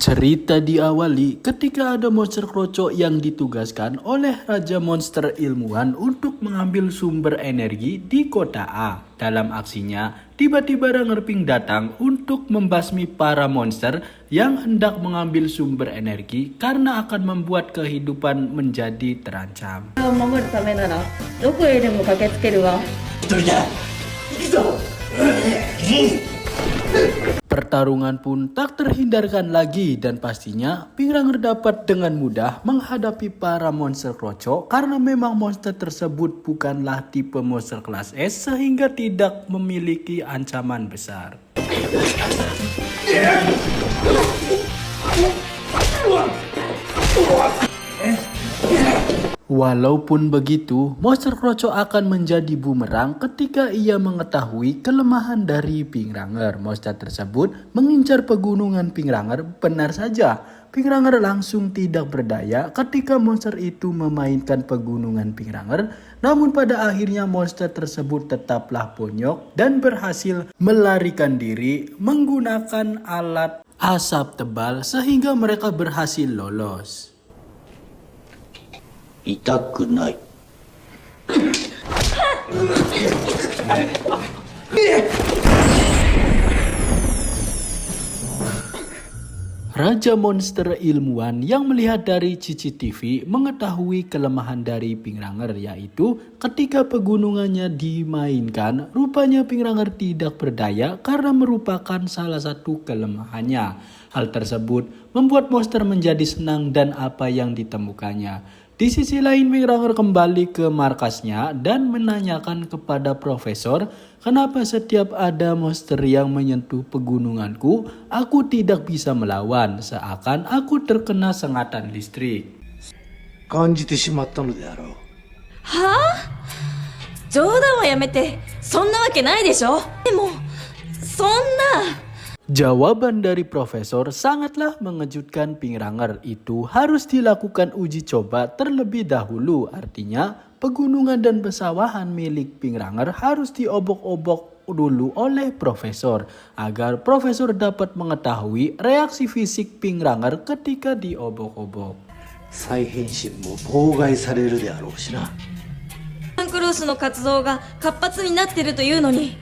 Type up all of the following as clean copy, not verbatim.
Cerita diawali ketika ada monster krocok yang ditugaskan oleh Raja Monster Ilmuwan untuk mengambil sumber energi di kota A. Dalam aksinya, tiba-tiba Rangerping datang untuk membasmi para monster yang hendak mengambil sumber energi karena akan membuat kehidupan menjadi terancam. Pertarungan pun tak terhindarkan lagi dan pastinya Pingranger dapat dengan mudah menghadapi para monster krocok karena memang monster tersebut bukanlah tipe monster kelas S sehingga tidak memiliki ancaman besar. Walaupun begitu, monster krocok akan menjadi bumerang ketika ia mengetahui kelemahan dari Pingranger. Monster tersebut mengincar pegunungan Pingranger. Benar saja, Pingranger langsung tidak berdaya ketika monster itu memainkan pegunungan Pingranger. Namun pada akhirnya monster tersebut tetaplah bonyok dan berhasil melarikan diri menggunakan alat asap tebal sehingga mereka berhasil lolos. 痛くない。 Raja Monster Ilmuwan yang melihat dari CCTV mengetahui kelemahan dari Pingranger, yaitu ketika pegunungannya dimainkan, rupanya Pingranger tidak berdaya karena merupakan salah satu kelemahannya. Hal tersebut membuat monster menjadi senang dan apa yang ditemukannya. Di sisi lain, Pingranger kembali ke markasnya dan menanyakan kepada profesor, kenapa setiap ada monster yang menyentuh pegununganku, aku tidak bisa melawan, seakan aku terkena sengatan listrik. 感じてしまったのであろう。はあ？冗談はやめて、そんなわけないでしょ。でも、そんな。 Jawaban dari profesor sangatlah mengejutkan Pingranger. Itu harus dilakukan uji coba terlebih dahulu. Artinya pegunungan dan pesawahan milik Pingranger harus diobok-obok dulu oleh profesor agar profesor dapat mengetahui reaksi fisik Pingranger ketika diobok-obok. 再変身も妨害されるであろうしな。タンクロースの活動が活発になってるというのに。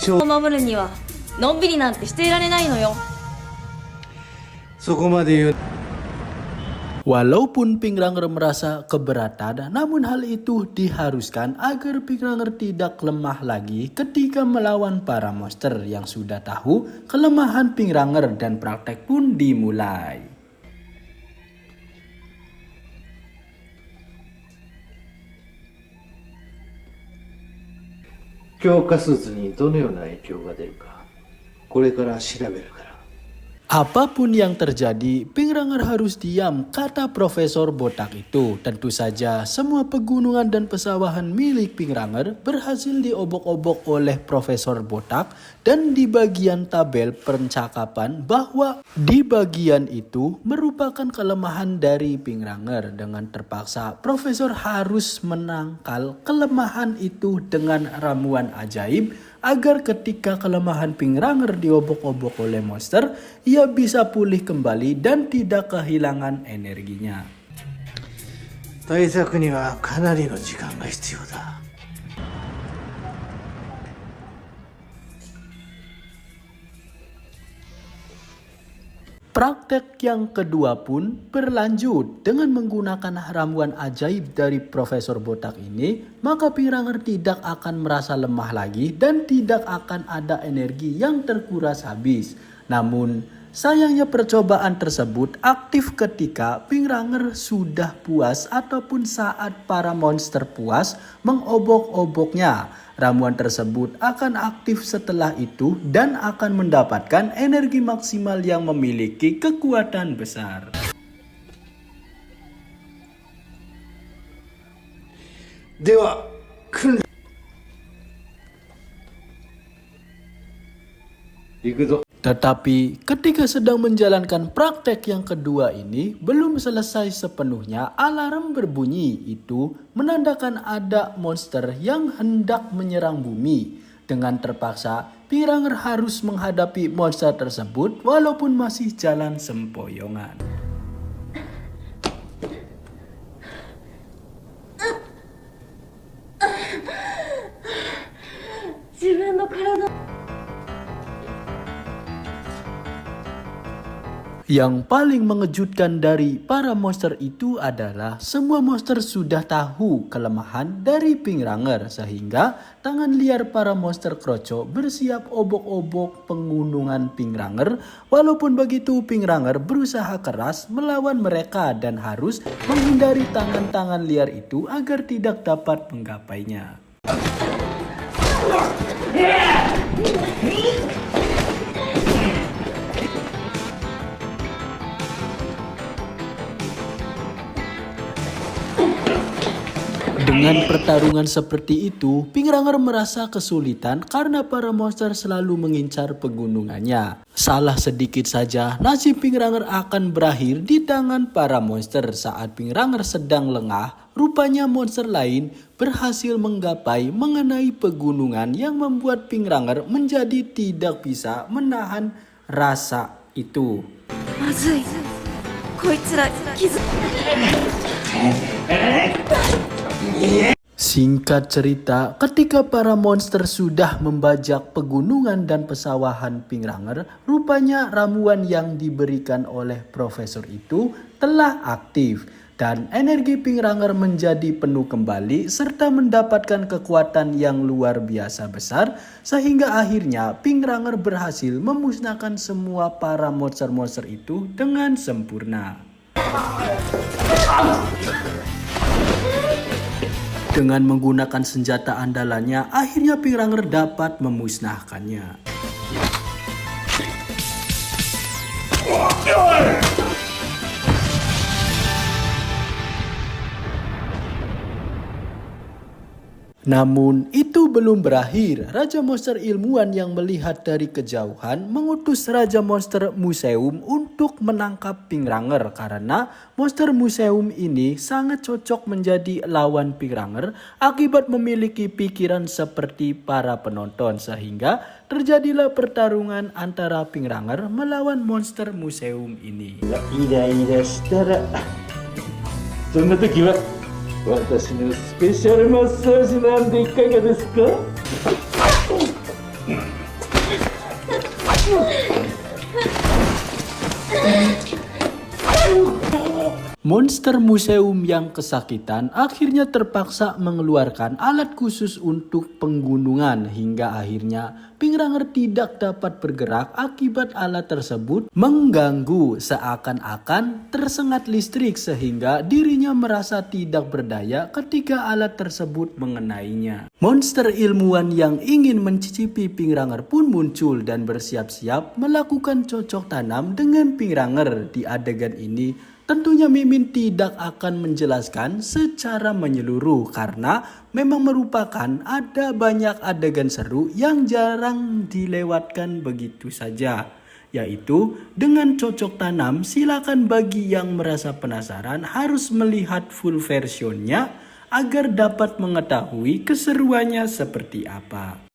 を守るにはのんびりなんてしていられないのよ。そこまで言う。 Walaupun Pingranger merasa keberatan, namun hal itu diharuskan agar Pingranger tidak lemah lagi ketika melawan para monster. Yang sudah tahu kelemahan Pingranger dan praktek pun dimulai. 強化スーツにどのような影響が出るか、これから調べるから。 Apapun yang terjadi, Pingranger harus diam, kata Profesor Botak itu. Tentu saja, semua pegunungan dan pesawahan milik Pingranger berhasil diobok-obok oleh Profesor Botak. Dan di bagian tabel percakapan bahwa di bagian itu merupakan kelemahan dari Pingranger. Dengan terpaksa, Profesor harus menangkal kelemahan itu dengan ramuan ajaib agar ketika kelemahan Pingranger diobok-obok oleh monster, ia bisa pulih kembali dan tidak kehilangan energinya. 対策にはかなりの時間が必要だ。 Praktek yang kedua pun berlanjut. Dengan menggunakan ramuan ajaib dari Profesor Botak ini, maka Pingranger tidak akan merasa lemah lagi dan tidak akan ada energi yang terkuras habis. Namun, sayangnya percobaan tersebut aktif ketika Pingranger sudah puas ataupun saat para monster puas mengobok-oboknya. Ramuan tersebut akan aktif setelah itu dan akan mendapatkan energi maksimal yang memiliki kekuatan besar. Dewa, 行くぞ。Tetapi ketika sedang menjalankan praktek yang kedua ini belum selesai sepenuhnya, alarm berbunyi. Itu menandakan ada monster yang hendak menyerang bumi. Dengan terpaksa, Pingranger harus menghadapi monster tersebut walaupun masih jalan sempoyongan. Yang paling mengejutkan dari para monster itu adalah semua monster sudah tahu kelemahan dari Pingranger, sehingga tangan liar para monster kroco bersiap obok-obok penggunungan Pingranger. Walaupun begitu, Pingranger berusaha keras melawan mereka dan harus menghindari tangan-tangan liar itu agar tidak dapat menggapainya. Dengan pertarungan seperti itu, Pingranger merasa kesulitan karena para monster selalu mengincar pegunungannya. Salah sedikit saja, nasib Pingranger akan berakhir di tangan para monster. Saat Pingranger sedang lengah, rupanya monster lain berhasil menggapai mengenai pegunungan yang membuat Pingranger menjadi tidak bisa menahan rasa itu. Mazui. Koitsura kizu. Singkat cerita, ketika para monster sudah membajak pegunungan dan pesawahan Pingranger, rupanya ramuan yang diberikan oleh profesor itu telah aktif dan energi Pingranger menjadi penuh kembali serta mendapatkan kekuatan yang luar biasa besar, sehingga akhirnya Pingranger berhasil memusnahkan semua para monster-monster itu dengan sempurna. Dengan menggunakan senjata andalannya, akhirnya Pingranger dapat memusnahkannya. Namun itu belum berakhir. Raja Monster ilmuwan yang melihat dari kejauhan mengutus Raja Monster Museum untuk menangkap Pingranger karena Monster Museum ini sangat cocok menjadi lawan Pingranger akibat memiliki pikiran seperti para penonton, sehingga terjadilah pertarungan antara Pingranger melawan Monster Museum ini. 私のスペシャルマッサージなんていかがですか？ Monster Museum yang kesakitan akhirnya terpaksa mengeluarkan alat khusus untuk penggunungan hingga akhirnya Pingranger tidak dapat bergerak akibat alat tersebut mengganggu, seakan-akan tersengat listrik sehingga dirinya merasa tidak berdaya ketika alat tersebut mengenainya. Monster ilmuwan yang ingin mencicipi Pingranger pun muncul dan bersiap-siap melakukan cocok tanam dengan Pingranger. Di adegan ini tentunya Mimin tidak akan menjelaskan secara menyeluruh karena memang merupakan ada banyak adegan seru yang jarang dilewatkan begitu saja. Yaitu dengan cocok tanam, silakan bagi yang merasa penasaran harus melihat full versionnya agar dapat mengetahui keseruannya seperti apa.